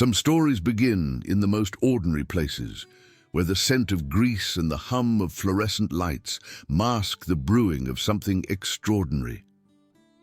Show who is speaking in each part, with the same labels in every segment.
Speaker 1: Some stories begin in the most ordinary places, where the scent of grease and the hum of fluorescent lights mask the brewing of something extraordinary.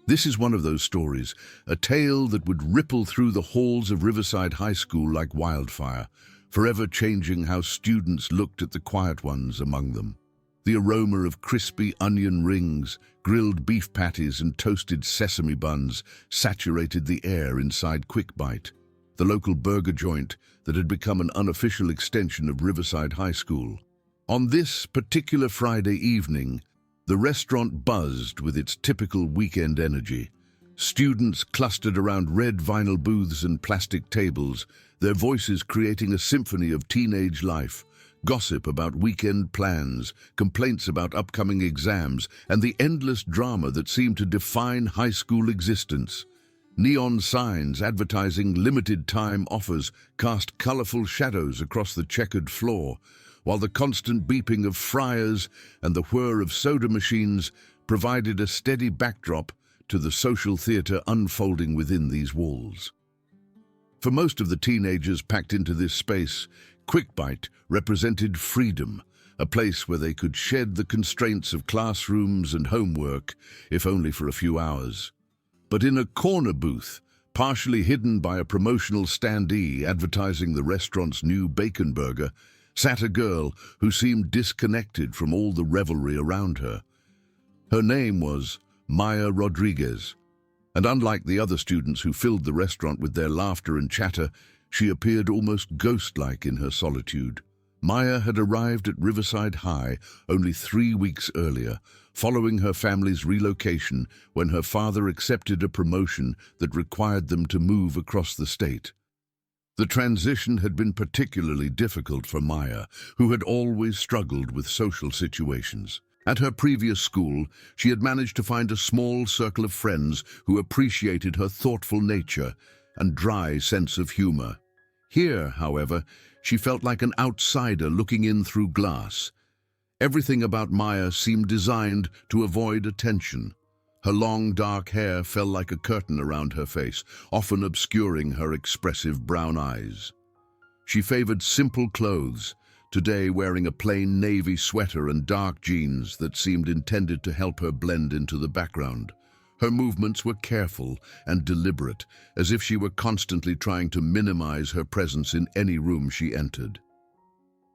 Speaker 1: This is one of those stories, a tale that would ripple through the halls of Riverside High School like wildfire, forever changing how students looked at the quiet ones among them. The aroma of crispy onion rings, grilled beef patties and toasted sesame buns saturated the air inside Quick Bite, the local burger joint that had become an unofficial extension of Riverside High School. On this particular Friday evening, the restaurant buzzed with its typical weekend energy. Students clustered around red vinyl booths and plastic tables, their voices creating a symphony of teenage life, gossip about weekend plans, complaints about upcoming exams, and the endless drama that seemed to define high school existence. Neon signs advertising limited-time offers cast colorful shadows across the checkered floor, while the constant beeping of fryers and the whir of soda machines provided a steady backdrop to the social theater unfolding within these walls. For most of the teenagers packed into this space, Quick Bite represented freedom, a place where they could shed the constraints of classrooms and homework, if only for a few hours. But in a corner booth, partially hidden by a promotional standee advertising the restaurant's new bacon burger, sat a girl who seemed disconnected from all the revelry around her. Her name was Maya Rodriguez, and unlike the other students who filled the restaurant with their laughter and chatter, she appeared almost ghost-like in her solitude. Maya had arrived at Riverside High only 3 weeks earlier, following her family's relocation when her father accepted a promotion that required them to move across the state. The transition had been particularly difficult for Maya, who had always struggled with social situations. At her previous school, she had managed to find a small circle of friends who appreciated her thoughtful nature and dry sense of humor. Here, however, she felt like an outsider looking in through glass. Everything about Maya seemed designed to avoid attention. Her long, dark hair fell like a curtain around her face, often obscuring her expressive brown eyes. She favored simple clothes, today wearing a plain navy sweater and dark jeans that seemed intended to help her blend into the background. Her movements were careful and deliberate, as if she were constantly trying to minimize her presence in any room she entered.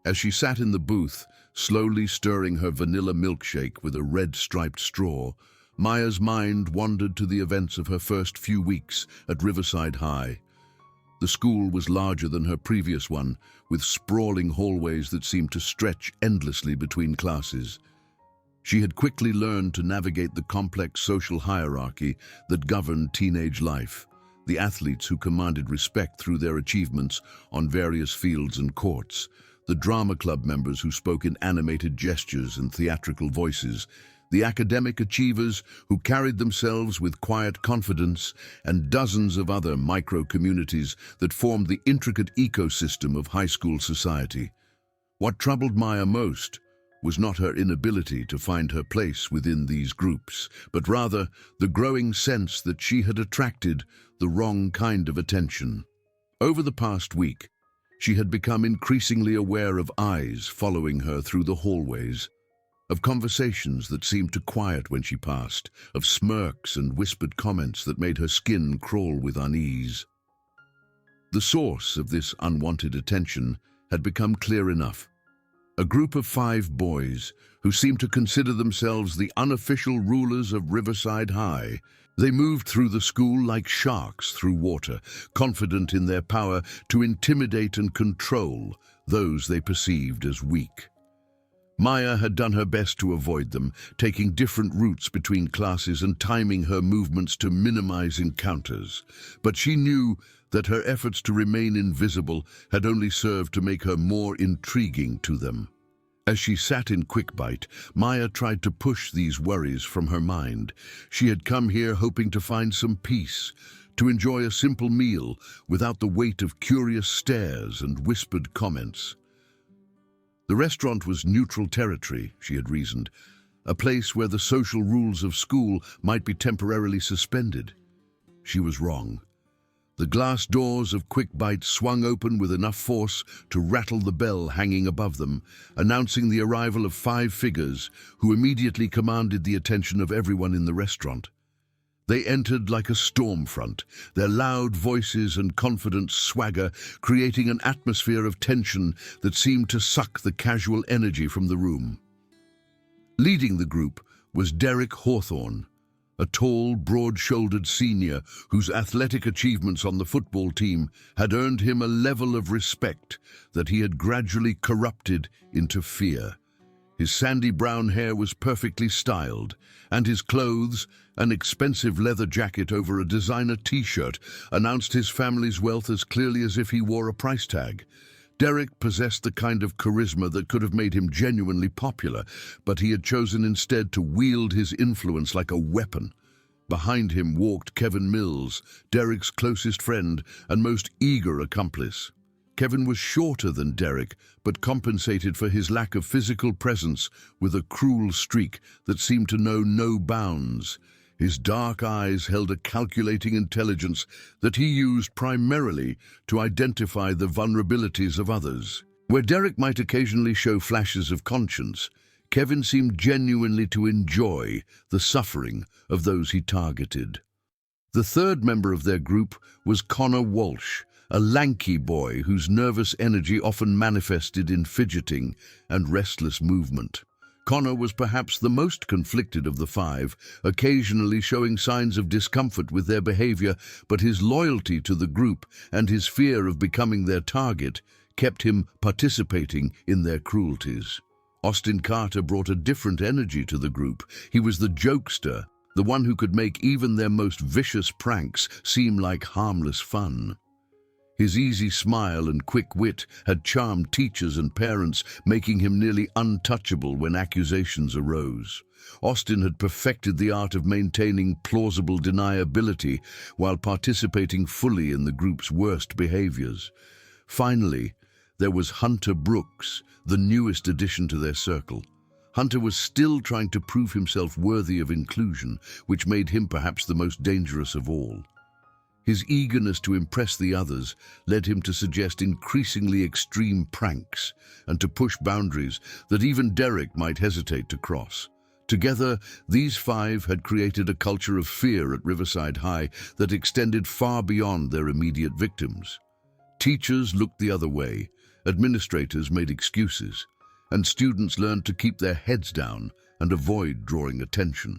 Speaker 1: As she sat in the booth, slowly stirring her vanilla milkshake with a red-striped straw, Maya's mind wandered to the events of her first few weeks at Riverside High. The school was larger than her previous one, with sprawling hallways that seemed to stretch endlessly between classes. She had quickly learned to navigate the complex social hierarchy that governed teenage life, the athletes who commanded respect through their achievements on various fields and courts, the drama club members who spoke in animated gestures and theatrical voices, the academic achievers who carried themselves with quiet confidence, and dozens of other micro-communities that formed the intricate ecosystem of high school society. What troubled Maya most was not her inability to find her place within these groups, but rather the growing sense that she had attracted the wrong kind of attention. Over the past week, she had become increasingly aware of eyes following her through the hallways, of conversations that seemed to quiet when she passed, of smirks and whispered comments that made her skin crawl with unease. The source of this unwanted attention had become clear enough. A group of 5 boys who seemed to consider themselves the unofficial rulers of Riverside High. They moved through the school like sharks through water, confident in their power to intimidate and control those they perceived as weak. Maya had done her best to avoid them, taking different routes between classes and timing her movements to minimize encounters. But she knew that her efforts to remain invisible had only served to make her more intriguing to them. As she sat in Quick Bite, Maya tried to push these worries from her mind. She had come here hoping to find some peace, to enjoy a simple meal without the weight of curious stares and whispered comments. The restaurant was neutral territory, she had reasoned, a place where the social rules of school might be temporarily suspended. She was wrong. The glass doors of Quick Bite swung open with enough force to rattle the bell hanging above them, announcing the arrival of 5 figures who immediately commanded the attention of everyone in the restaurant. They entered like a storm front, their loud voices and confident swagger creating an atmosphere of tension that seemed to suck the casual energy from the room. Leading the group was Derek Hawthorne, a tall, broad-shouldered senior whose athletic achievements on the football team had earned him a level of respect that he had gradually corrupted into fear. His sandy brown hair was perfectly styled, and his clothes, an expensive leather jacket over a designer t-shirt, announced his family's wealth as clearly as if he wore a price tag. Derek possessed the kind of charisma that could have made him genuinely popular, but he had chosen instead to wield his influence like a weapon. Behind him walked Kevin Mills, Derek's closest friend and most eager accomplice. Kevin was shorter than Derek, but compensated for his lack of physical presence with a cruel streak that seemed to know no bounds. His dark eyes held a calculating intelligence that he used primarily to identify the vulnerabilities of others. Where Derek might occasionally show flashes of conscience, Kevin seemed genuinely to enjoy the suffering of those he targeted. The third member of their group was Connor Walsh, a lanky boy whose nervous energy often manifested in fidgeting and restless movement. Connor was perhaps the most conflicted of the 5, occasionally showing signs of discomfort with their behavior, but his loyalty to the group and his fear of becoming their target kept him participating in their cruelties. Austin Carter brought a different energy to the group. He was the jokester, the one who could make even their most vicious pranks seem like harmless fun. His easy smile and quick wit had charmed teachers and parents, making him nearly untouchable when accusations arose. Austin had perfected the art of maintaining plausible deniability while participating fully in the group's worst behaviors. Finally, there was Hunter Brooks, the newest addition to their circle. Hunter was still trying to prove himself worthy of inclusion, which made him perhaps the most dangerous of all. His eagerness to impress the others led him to suggest increasingly extreme pranks and to push boundaries that even Derek might hesitate to cross. Together, these 5 had created a culture of fear at Riverside High that extended far beyond their immediate victims. Teachers looked the other way, administrators made excuses, and students learned to keep their heads down and avoid drawing attention.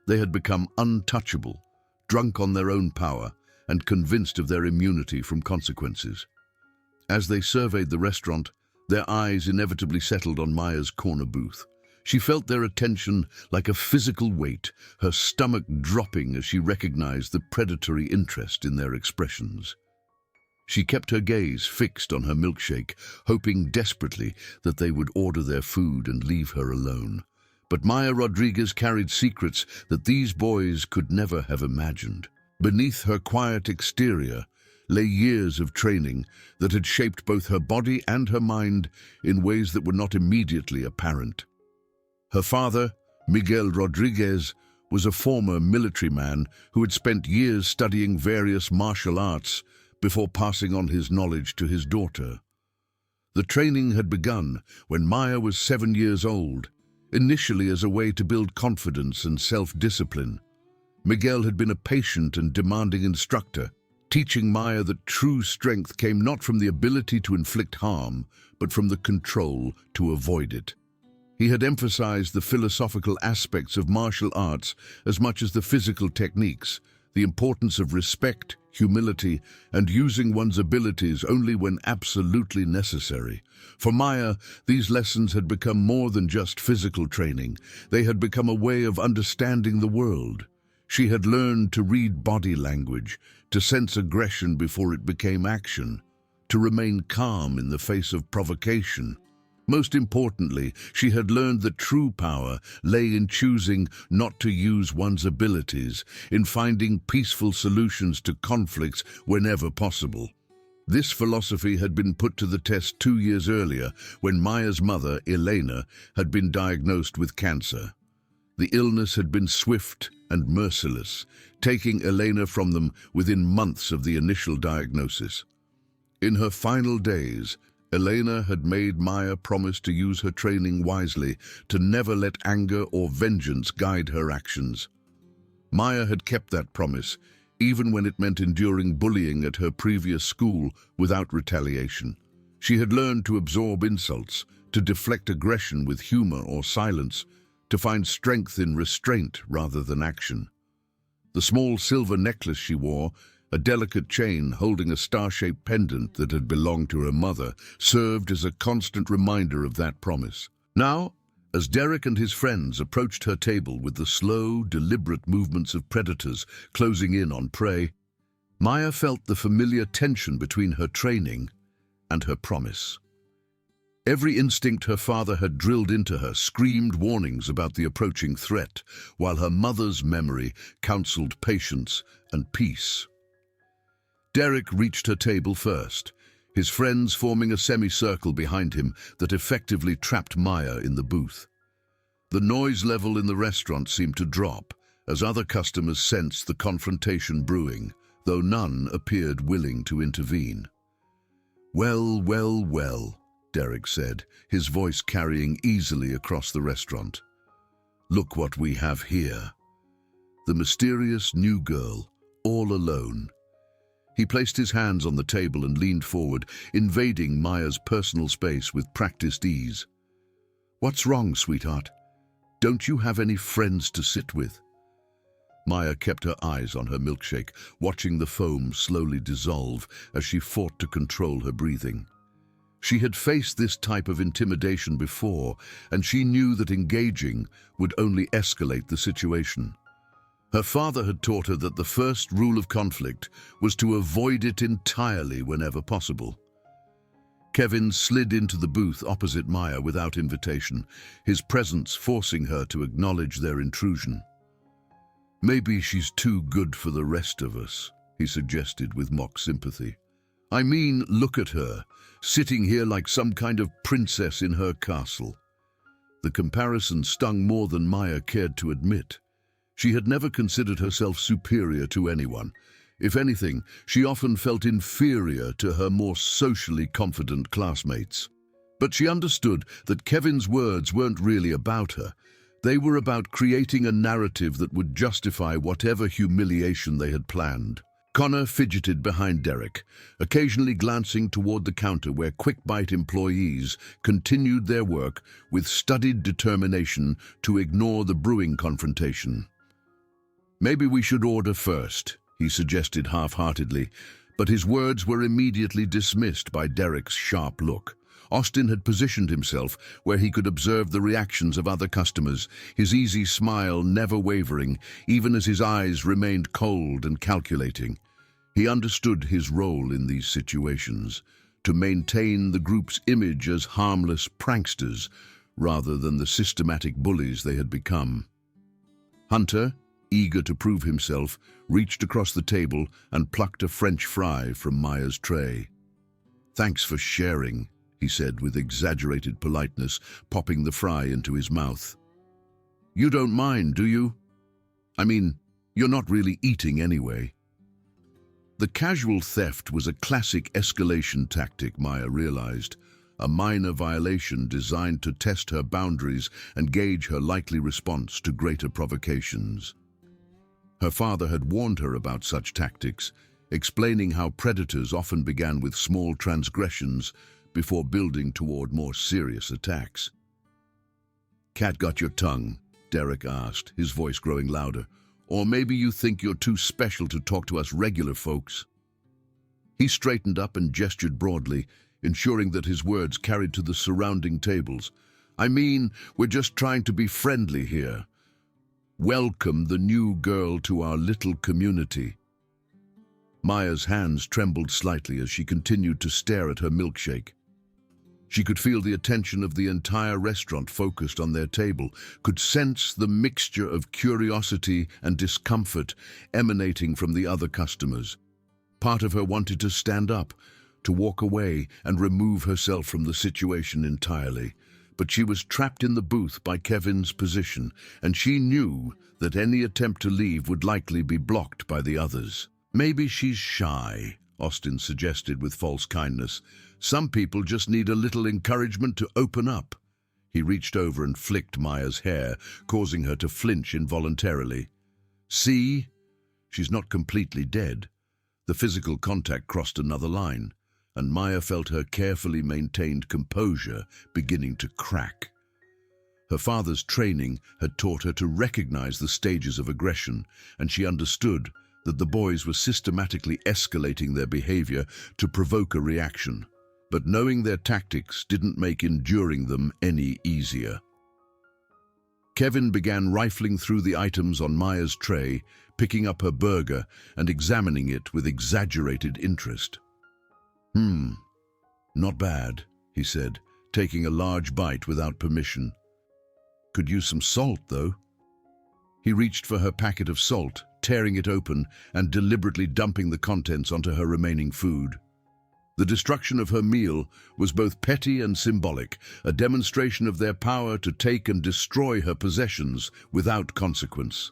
Speaker 1: They had become untouchable, drunk on their own power, and convinced of their immunity from consequences. As they surveyed the restaurant, their eyes inevitably settled on Maya's corner booth. She felt their attention like a physical weight, her stomach dropping as she recognized the predatory interest in their expressions. She kept her gaze fixed on her milkshake, hoping desperately that they would order their food and leave her alone. But Maya Rodriguez carried secrets that these boys could never have imagined. Beneath her quiet exterior lay years of training that had shaped both her body and her mind in ways that were not immediately apparent. Her father, Miguel Rodriguez, was a former military man who had spent years studying various martial arts before passing on his knowledge to his daughter. The training had begun when Maya was 7 years old, initially as a way to build confidence and self-discipline. Miguel had been a patient and demanding instructor, teaching Maya that true strength came not from the ability to inflict harm, but from the control to avoid it. He had emphasized the philosophical aspects of martial arts as much as the physical techniques, the importance of respect, humility, and using one's abilities only when absolutely necessary. For Maya, these lessons had become more than just physical training. They had become a way of understanding the world. She had learned to read body language, to sense aggression before it became action, to remain calm in the face of provocation. Most importantly, she had learned that true power lay in choosing not to use one's abilities, in finding peaceful solutions to conflicts whenever possible. This philosophy had been put to the test 2 years earlier when Maya's mother, Elena, had been diagnosed with cancer. The illness had been swift and merciless, taking Elena from them within months of the initial diagnosis. In her final days, Elena had made Maya promise to use her training wisely, to never let anger or vengeance guide her actions. Maya had kept that promise, even when it meant enduring bullying at her previous school without retaliation. She had learned to absorb insults, to deflect aggression with humor or silence, to find strength in restraint rather than action. The small silver necklace she wore, a delicate chain holding a star-shaped pendant that had belonged to her mother, served as a constant reminder of that promise. Now, as Derek and his friends approached her table with the slow, deliberate movements of predators closing in on prey, Maya felt the familiar tension between her training and her promise. Every instinct her father had drilled into her screamed warnings about the approaching threat, while her mother's memory counseled patience and peace. Derek reached her table first, his friends forming a semicircle behind him that effectively trapped Maya in the booth. The noise level in the restaurant seemed to drop as other customers sensed the confrontation brewing, though none appeared willing to intervene. "Well, well, well," Derek said, his voice carrying easily across the restaurant. "Look what we have here. The mysterious new girl, all alone." He placed his hands on the table and leaned forward, invading Maya's personal space with practiced ease. "What's wrong, sweetheart? Don't you have any friends to sit with?" Maya kept her eyes on her milkshake, watching the foam slowly dissolve as she fought to control her breathing. She had faced this type of intimidation before, and she knew that engaging would only escalate the situation. Her father had taught her that the first rule of conflict was to avoid it entirely whenever possible. Kevin slid into the booth opposite Maya without invitation, his presence forcing her to acknowledge their intrusion. "Maybe she's too good for the rest of us," he suggested with mock sympathy. "I mean, look at her, sitting here like some kind of princess in her castle." The comparison stung more than Maya cared to admit. She had never considered herself superior to anyone. If anything, she often felt inferior to her more socially confident classmates. But she understood that Kevin's words weren't really about her. They were about creating a narrative that would justify whatever humiliation they had planned. Connor fidgeted behind Derek, occasionally glancing toward the counter where quick-bite employees continued their work with studied determination to ignore the brewing confrontation. "Maybe we should order first," he suggested half-heartedly, but his words were immediately dismissed by Derek's sharp look. Austin had positioned himself where he could observe the reactions of other customers, his easy smile never wavering, even as his eyes remained cold and calculating. He understood his role in these situations, to maintain the group's image as harmless pranksters, rather than the systematic bullies they had become. Hunter, eager to prove himself, reached across the table and plucked a French fry from Maya's tray. "Thanks for sharing," he said with exaggerated politeness, popping the fry into his mouth. "You don't mind, do you? I mean, you're not really eating anyway." The casual theft was a classic escalation tactic, Maya realized, a minor violation designed to test her boundaries and gauge her likely response to greater provocations. Her father had warned her about such tactics, explaining how predators often began with small transgressions before building toward more serious attacks. "Cat got your tongue?" Derek asked, his voice growing louder. "Or maybe you think you're too special to talk to us regular folks?" He straightened up and gestured broadly, ensuring that his words carried to the surrounding tables. "I mean, we're just trying to be friendly here. Welcome the new girl to our little community." Maya's hands trembled slightly as she continued to stare at her milkshake. She could feel the attention of the entire restaurant focused on their table, could sense the mixture of curiosity and discomfort emanating from the other customers. Part of her wanted to stand up, to walk away and remove herself from the situation entirely, But she was trapped in the booth by Kevin's position, and she knew that any attempt to leave would likely be blocked by the others. "Maybe she's shy," Austin suggested with false kindness. "Some people just need a little encouragement to open up." He reached over and flicked Maya's hair, causing her to flinch involuntarily. "See? She's not completely dead." The physical contact crossed another line, and Maya felt her carefully maintained composure beginning to crack. Her father's training had taught her to recognize the stages of aggression, and she understood that the boys were systematically escalating their behavior to provoke a reaction. But knowing their tactics didn't make enduring them any easier. Kevin began rifling through the items on Maya's tray, picking up her burger and examining it with exaggerated interest. "Not bad," he said, taking a large bite without permission. "Could use some salt, though." He reached for her packet of salt, tearing it open and deliberately dumping the contents onto her remaining food. The destruction of her meal was both petty and symbolic, a demonstration of their power to take and destroy her possessions without consequence.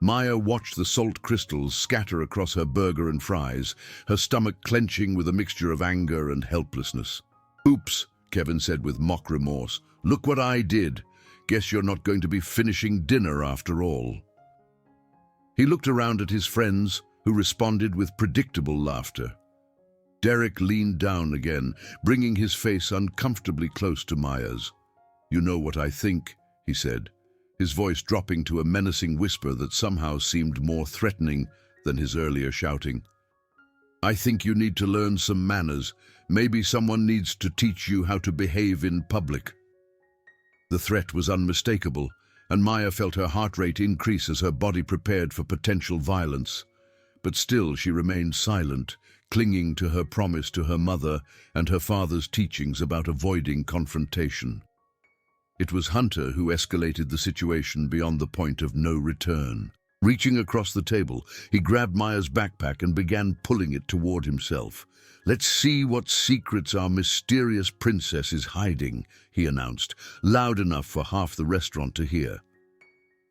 Speaker 1: Maya watched the salt crystals scatter across her burger and fries, her stomach clenching with a mixture of anger and helplessness. "Oops," Kevin said with mock remorse. "Look what I did. Guess you're not going to be finishing dinner after all." He looked around at his friends, who responded with predictable laughter. Derek leaned down again, bringing his face uncomfortably close to Maya's. "You know what I think," he said, his voice dropping to a menacing whisper that somehow seemed more threatening than his earlier shouting. "I think you need to learn some manners. Maybe someone needs to teach you how to behave in public." The threat was unmistakable, and Maya felt her heart rate increase as her body prepared for potential violence. But still she remained silent, clinging to her promise to her mother and her father's teachings about avoiding confrontation. It was Hunter who escalated the situation beyond the point of no return. Reaching across the table, he grabbed Maya's backpack and began pulling it toward himself. "Let's see what secrets our mysterious princess is hiding," he announced, loud enough for half the restaurant to hear.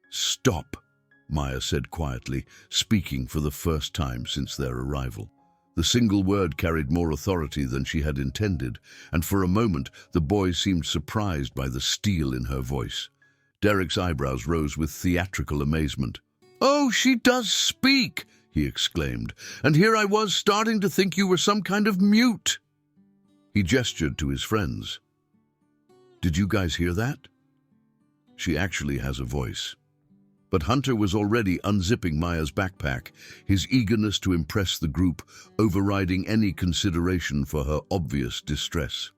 Speaker 1: "Stop," Maya said quietly, speaking for the first time since their arrival. The single word carried more authority than she had intended, and for a moment the boys seemed surprised by the steel in her voice. Derek's eyebrows rose with theatrical amazement. "Oh, she does speak!" he exclaimed, "and here I was starting to think you were some kind of mute." He gestured to his friends. "Did you guys hear that? She actually has a voice." But Hunter was already unzipping Maya's backpack, his eagerness to impress the group overriding any consideration for her obvious distress.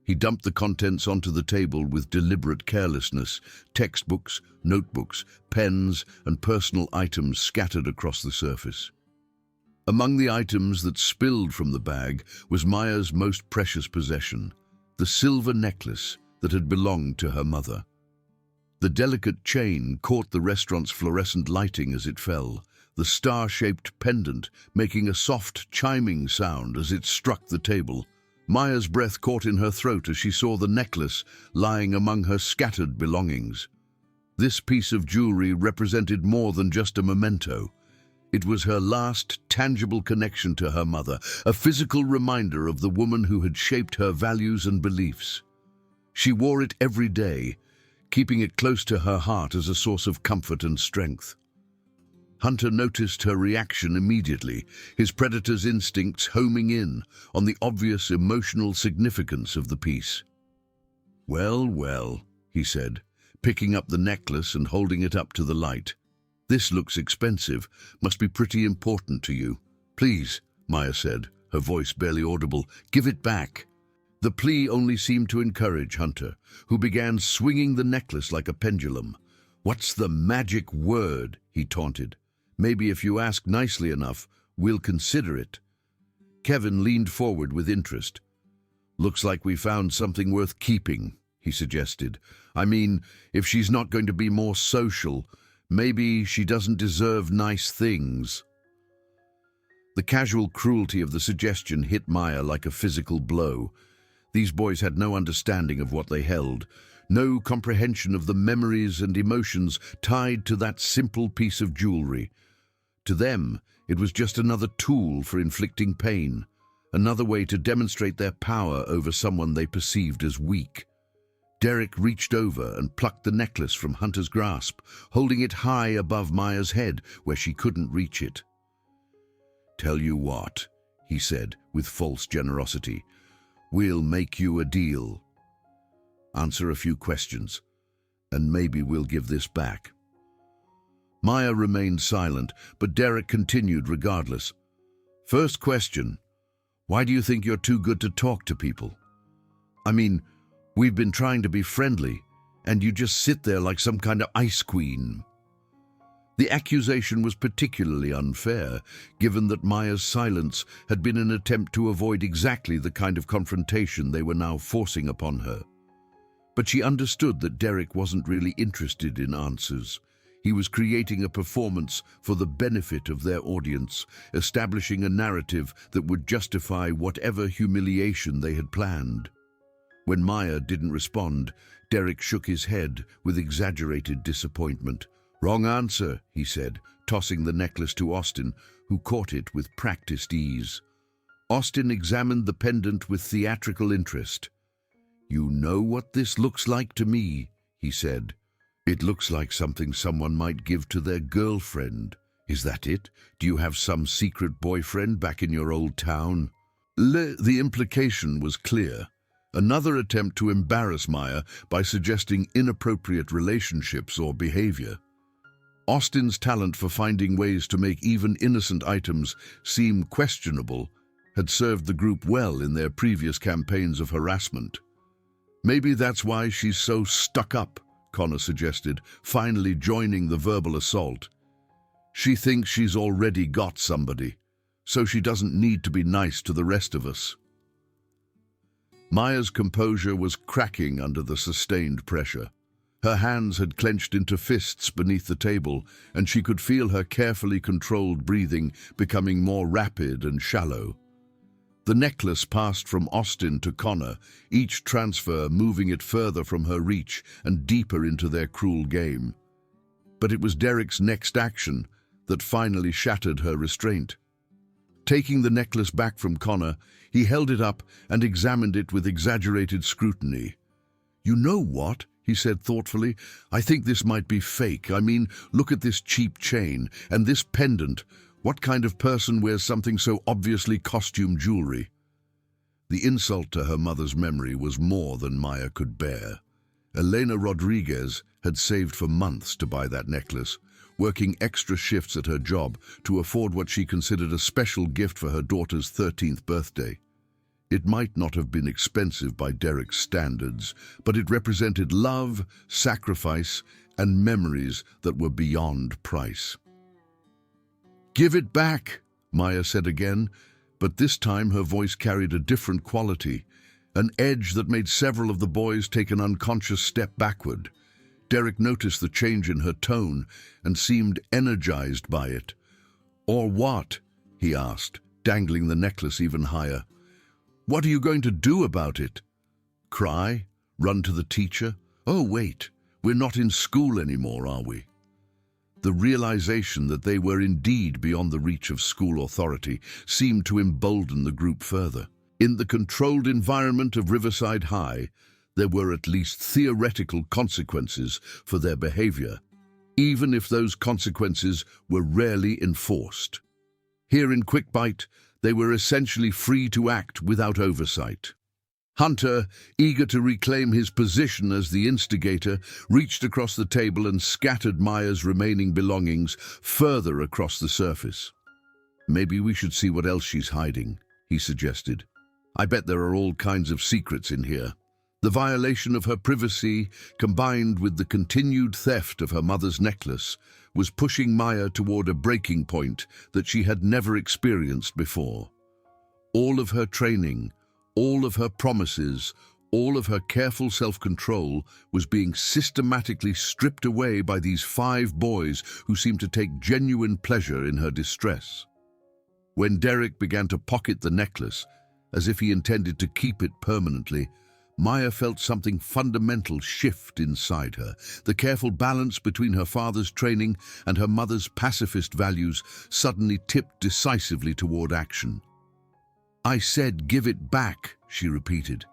Speaker 1: He dumped the contents onto the table with deliberate carelessness, textbooks, notebooks, pens, and personal items scattered across the surface. Among the items that spilled from the bag was Maya's most precious possession, the silver necklace that had belonged to her mother. The delicate chain caught the restaurant's fluorescent lighting as it fell, the star-shaped pendant making a soft, chiming sound as it struck the table. Maya's breath caught in her throat as she saw the necklace lying among her scattered belongings. This piece of jewelry represented more than just a memento. It was her last tangible connection to her mother, a physical reminder of the woman who had shaped her values and beliefs. She wore it every day, keeping it close to her heart as a source of comfort and strength. Hunter noticed her reaction immediately, his predator's instincts homing in on the obvious emotional significance of the piece. "Well, well," he said, picking up the necklace and holding it up to the light. "This looks expensive. Must be pretty important to you." "Please," Maya said, her voice barely audible, "give it back." The plea only seemed to encourage Hunter, who began swinging the necklace like a pendulum. "What's the magic word?" he taunted. "Maybe if you ask nicely enough, we'll consider it." Kevin leaned forward with interest. "Looks like we found something worth keeping," he suggested. "I mean, if she's not going to be more social, maybe she doesn't deserve nice things." The casual cruelty of the suggestion hit Maya like a physical blow. These boys had no understanding of what they held, no comprehension of the memories and emotions tied to that simple piece of jewelry. To them, it was just another tool for inflicting pain, another way to demonstrate their power over someone they perceived as weak. Derek reached over and plucked the necklace from Hunter's grasp, holding it high above Maya's head where she couldn't reach it. "Tell you what," he said with false generosity, "we'll make you a deal. Answer a few questions, and maybe we'll give this back." Maya remained silent, but Derek continued regardless. "First question, why do you think you're too good to talk to people? I mean, we've been trying to be friendly, and you just sit there like some kind of ice queen." The accusation was particularly unfair, given that Maya's silence had been an attempt to avoid exactly the kind of confrontation they were now forcing upon her. But she understood that Derek wasn't really interested in answers. He was creating a performance for the benefit of their audience, establishing a narrative that would justify whatever humiliation they had planned. When Maya didn't respond, Derek shook his head with exaggerated disappointment. "Wrong answer," he said, tossing the necklace to Austin, who caught it with practiced ease. Austin examined the pendant with theatrical interest. "You know what this looks like to me," he said. "It looks like something someone might give to their girlfriend. Is that it? Do you have some secret boyfriend back in your old town?" The implication was clear. Another attempt to embarrass Maya by suggesting inappropriate relationships or behavior. Austin's talent for finding ways to make even innocent items seem questionable had served the group well in their previous campaigns of harassment. "Maybe that's why she's so stuck up," Connor suggested, finally joining the verbal assault. "She thinks she's already got somebody, so she doesn't need to be nice to the rest of us." Maya's composure was cracking under the sustained pressure. Her hands had clenched into fists beneath the table, and she could feel her carefully controlled breathing becoming more rapid and shallow. The necklace passed from Austin to Connor, each transfer moving it further from her reach and deeper into their cruel game. But it was Derek's next action that finally shattered her restraint. Taking the necklace back from Connor, he held it up and examined it with exaggerated scrutiny. "You know what?" he said thoughtfully. "I think this might be fake. I mean, look at this cheap chain and this pendant. What kind of person wears something so obviously costume jewelry?" The insult to her mother's memory was more than Maya could bear. Elena Rodriguez had saved for months to buy that necklace, working extra shifts at her job to afford what she considered a special gift for her daughter's 13th birthday. It might not have been expensive by Derek's standards, but it represented love, sacrifice, and memories that were beyond price. "Give it back," Maya said again, but this time her voice carried a different quality, an edge that made several of the boys take an unconscious step backward. Derek noticed the change in her tone and seemed energized by it. "Or what?" he asked, dangling the necklace even higher. "What are you going to do about it? Cry? Run to the teacher? Oh, wait, we're not in school anymore, are we?" The realization that they were indeed beyond the reach of school authority seemed to embolden the group further. In the controlled environment of Riverside High, there were at least theoretical consequences for their behavior, even if those consequences were rarely enforced. Here in Quickbite, they were essentially free to act without oversight. Hunter, eager to reclaim his position as the instigator, reached across the table and scattered Maya's remaining belongings further across the surface. "Maybe we should see what else she's hiding," he suggested. "I bet there are all kinds of secrets in here." The violation of her privacy, combined with the continued theft of her mother's necklace, was pushing Maya toward a breaking point that she had never experienced before. All of her training, all of her promises, all of her careful self-control was being systematically stripped away by these 5 boys who seemed to take genuine pleasure in her distress. When Derek began to pocket the necklace, As if he intended to keep it permanently, Maya felt something fundamental shift inside her. The careful balance between her father's training and her mother's pacifist values suddenly tipped decisively toward action. "I said give it back," she repeated,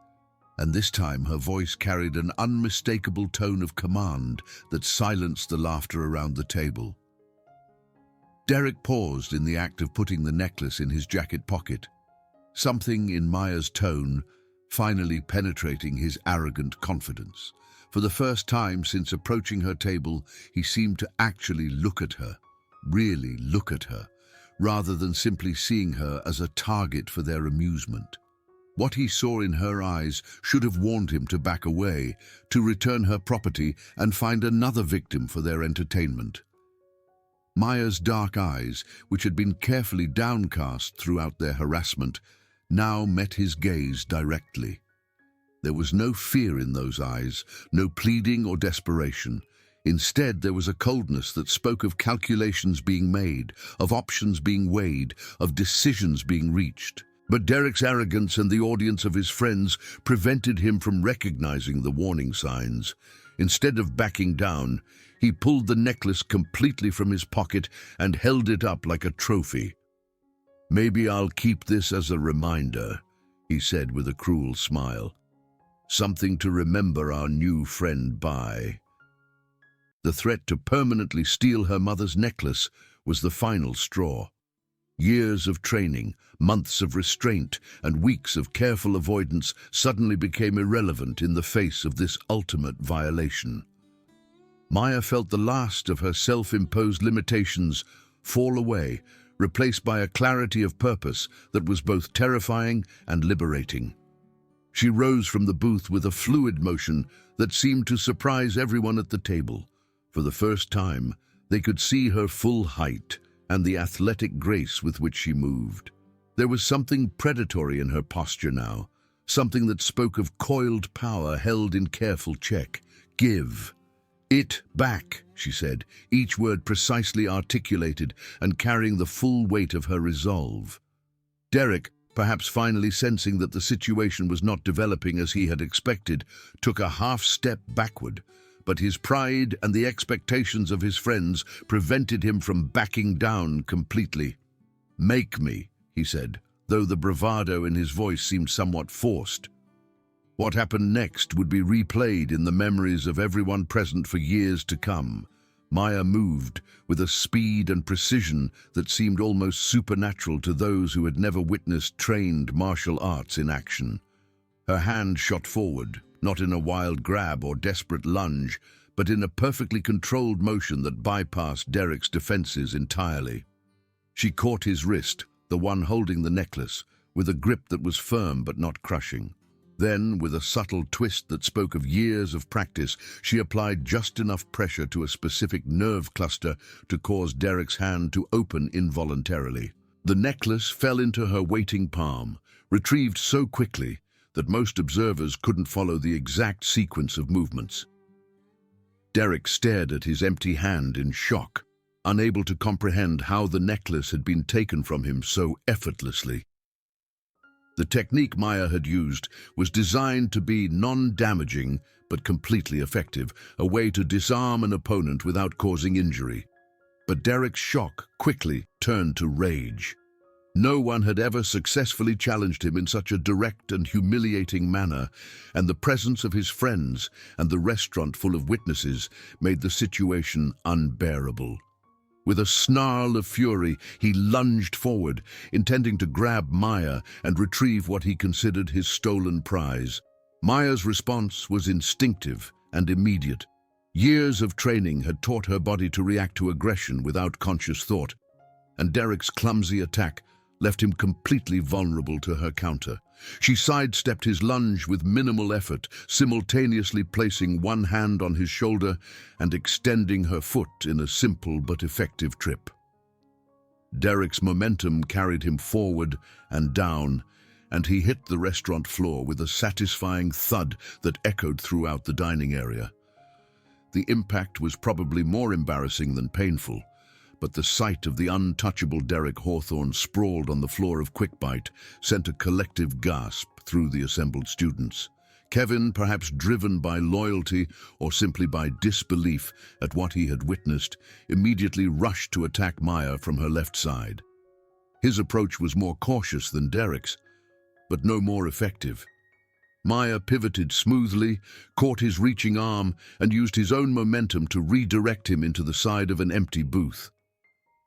Speaker 1: and this time her voice carried an unmistakable tone of command that silenced the laughter around the table. Derek paused in the act of putting the necklace in his jacket pocket, something in Maya's tone finally penetrating his arrogant confidence. For the first time since approaching her table, he seemed to actually look at her, really look at her, rather than simply seeing her as a target for their amusement. What he saw in her eyes should have warned him to back away, to return her property and find another victim for their entertainment. Maya's dark eyes, which had been carefully downcast throughout their harassment, now met his gaze directly. There was no fear in those eyes, no pleading or desperation. Instead, there was a coldness that spoke of calculations being made, of options being weighed, of decisions being reached. But Derek's arrogance and the audience of his friends prevented him from recognizing the warning signs. Instead of backing down, he pulled the necklace completely from his pocket and held it up like a trophy. "Maybe I'll keep this as a reminder," he said with a cruel smile. "Something to remember our new friend by." The threat to permanently steal her mother's necklace was the final straw. Years of training, months of restraint, and weeks of careful avoidance suddenly became irrelevant in the face of this ultimate violation. Maya felt the last of her self-imposed limitations fall away, replaced by a clarity of purpose that was both terrifying and liberating. She rose from the booth with a fluid motion that seemed to surprise everyone at the table. For the first time, they could see her full height and the athletic grace with which she moved. There was something predatory in her posture now, something that spoke of coiled power held in careful check. "Give it back," she said, each word precisely articulated and carrying the full weight of her resolve. Derek, perhaps finally sensing that the situation was not developing as he had expected, took a half-step backward, but his pride and the expectations of his friends prevented him from backing down completely. "Make me," he said, though the bravado in his voice seemed somewhat forced. What happened next would be replayed in the memories of everyone present for years to come. Maya moved with a speed and precision that seemed almost supernatural to those who had never witnessed trained martial arts in action. Her hand shot forward, not in a wild grab or desperate lunge, but in a perfectly controlled motion that bypassed Derek's defenses entirely. She caught his wrist, the one holding the necklace, with a grip that was firm but not crushing. Then, with a subtle twist that spoke of years of practice, she applied just enough pressure to a specific nerve cluster to cause Derek's hand to open involuntarily. The necklace fell into her waiting palm, retrieved so quickly that most observers couldn't follow the exact sequence of movements. Derek stared at his empty hand in shock, unable to comprehend how the necklace had been taken from him so effortlessly. The technique Maya had used was designed to be non-damaging but completely effective, a way to disarm an opponent without causing injury. But Derek's shock quickly turned to rage. No one had ever successfully challenged him in such a direct and humiliating manner, and the presence of his friends and the restaurant full of witnesses made the situation unbearable. With a snarl of fury, he lunged forward, intending to grab Maya and retrieve what he considered his stolen prize. Maya's response was instinctive and immediate. Years of training had taught her body to react to aggression without conscious thought, and Derek's clumsy attack left him completely vulnerable to her counter. She sidestepped his lunge with minimal effort, simultaneously placing one hand on his shoulder and extending her foot in a simple but effective trip. Derek's momentum carried him forward and down, and he hit the restaurant floor with a satisfying thud that echoed throughout the dining area. The impact was probably more embarrassing than painful, but the sight of the untouchable Derek Hawthorne sprawled on the floor of Quickbite sent a collective gasp through the assembled students. Kevin, perhaps driven by loyalty or simply by disbelief at what he had witnessed, immediately rushed to attack Maya from her left side. His approach was more cautious than Derek's, but no more effective. Maya pivoted smoothly, caught his reaching arm, and used his own momentum to redirect him into the side of an empty booth.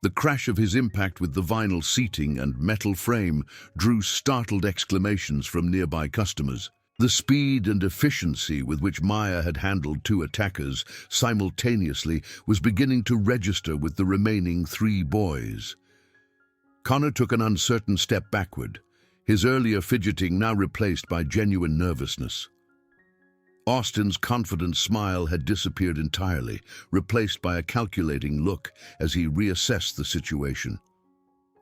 Speaker 1: The crash of his impact with the vinyl seating and metal frame drew startled exclamations from nearby customers. The speed and efficiency with which Maya had handled two attackers simultaneously was beginning to register with the remaining three boys. Connor took an uncertain step backward, his earlier fidgeting now replaced by genuine nervousness. Austin's confident smile had disappeared entirely, replaced by a calculating look as he reassessed the situation.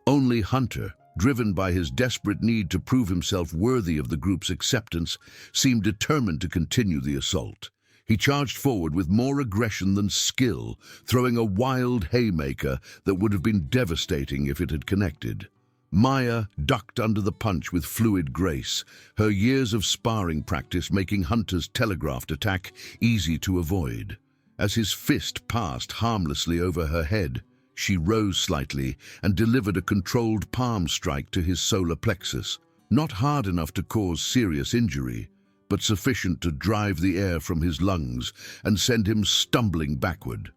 Speaker 1: Only Hunter, driven by his desperate need to prove himself worthy of the group's acceptance, seemed determined to continue the assault. He charged forward with more aggression than skill, throwing a wild haymaker that would have been devastating if it had connected. Maya ducked under the punch with fluid grace, her years of sparring practice making Hunter's telegraphed attack easy to avoid. As his fist passed harmlessly over her head, she rose slightly and delivered a controlled palm strike to his solar plexus, not hard enough to cause serious injury, but sufficient to drive the air from his lungs and send him stumbling backward.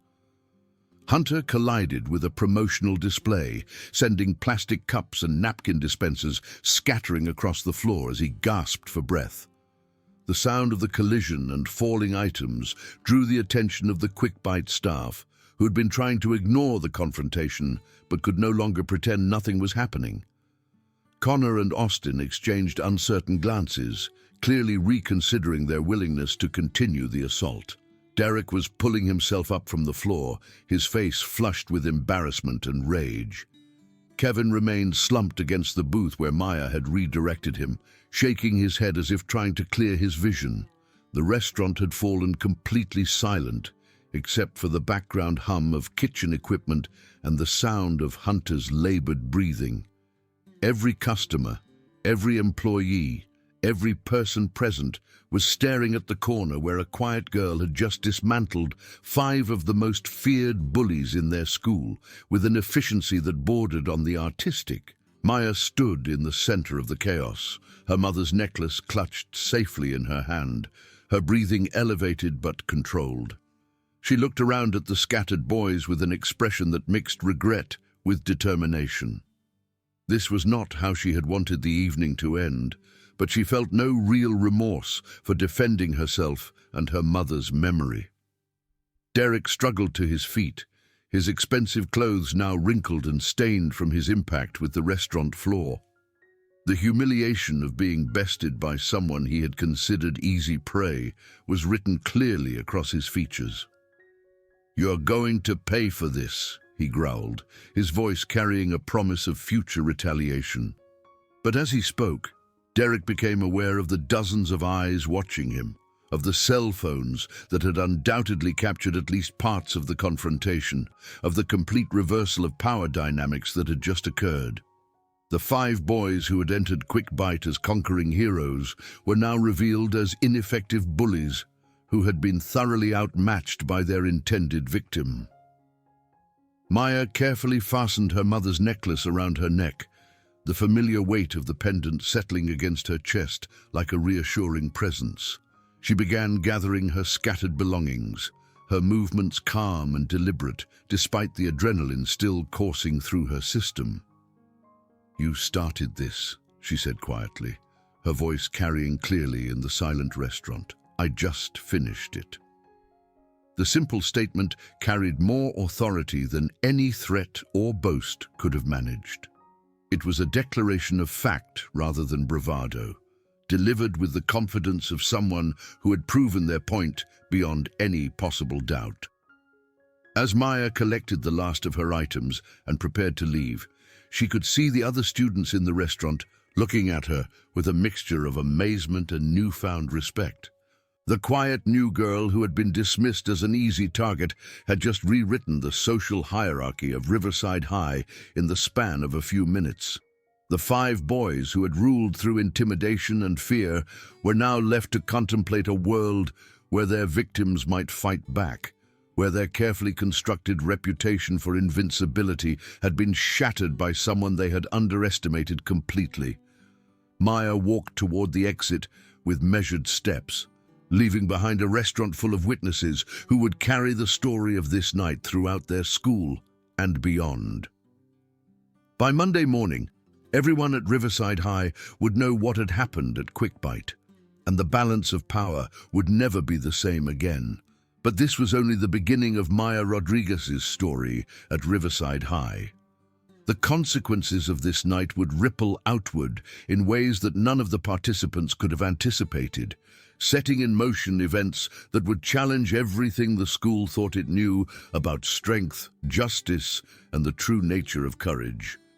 Speaker 1: Hunter collided with a promotional display, sending plastic cups and napkin dispensers scattering across the floor as he gasped for breath. The sound of the collision and falling items drew the attention of the Quickbite staff, who had been trying to ignore the confrontation but could no longer pretend nothing was happening. Connor and Austin exchanged uncertain glances, clearly reconsidering their willingness to continue the assault. Derek was pulling himself up from the floor, his face flushed with embarrassment and rage. Kevin remained slumped against the booth where Maya had redirected him, shaking his head as if trying to clear his vision. The restaurant had fallen completely silent, except for the background hum of kitchen equipment and the sound of Hunter's labored breathing. Every customer, every employee, every person present was staring at the corner where a quiet girl had just dismantled 5 of the most feared bullies in their school with an efficiency that bordered on the artistic. Maya stood in the center of the chaos, her mother's necklace clutched safely in her hand, her breathing elevated but controlled. She looked around at the scattered boys with an expression that mixed regret with determination. This was not how she had wanted the evening to end, but she felt no real remorse for defending herself and her mother's memory. Derek struggled to his feet, his expensive clothes now wrinkled and stained from his impact with the restaurant floor. The humiliation of being bested by someone he had considered easy prey was written clearly across his features. "You're going to pay for this," he growled, his voice carrying a promise of future retaliation. But as he spoke, Derek became aware of the dozens of eyes watching him, of the cell phones that had undoubtedly captured at least parts of the confrontation, of the complete reversal of power dynamics that had just occurred. The 5 boys who had entered Quickbite as conquering heroes were now revealed as ineffective bullies who had been thoroughly outmatched by their intended victim. Maya carefully fastened her mother's necklace around her neck, the familiar weight of the pendant settling against her chest like a reassuring presence. She began gathering her scattered belongings, her movements calm and deliberate, despite the adrenaline still coursing through her system. "You started this," she said quietly, her voice carrying clearly in the silent restaurant. "I just finished it." The simple statement carried more authority than any threat or boast could have managed. It was a declaration of fact rather than bravado, delivered with the confidence of someone who had proven their point beyond any possible doubt. As Maya collected the last of her items and prepared to leave, she could see the other students in the restaurant looking at her with a mixture of amazement and newfound respect. The quiet new girl who had been dismissed as an easy target had just rewritten the social hierarchy of Riverside High in the span of a few minutes. The 5 boys who had ruled through intimidation and fear were now left to contemplate a world where their victims might fight back, where their carefully constructed reputation for invincibility had been shattered by someone they had underestimated completely. Maya walked toward the exit with measured steps, leaving behind a restaurant full of witnesses who would carry the story of this night throughout their school and beyond. By Monday morning, everyone at Riverside High would know what had happened at Quickbite, and the balance of power would never be the same again. But this was only the beginning of Maya Rodriguez's story at Riverside High. The consequences of this night would ripple outward in ways that none of the participants could have anticipated, setting in motion events that would challenge everything the school thought it knew about strength, justice, and the true nature of courage.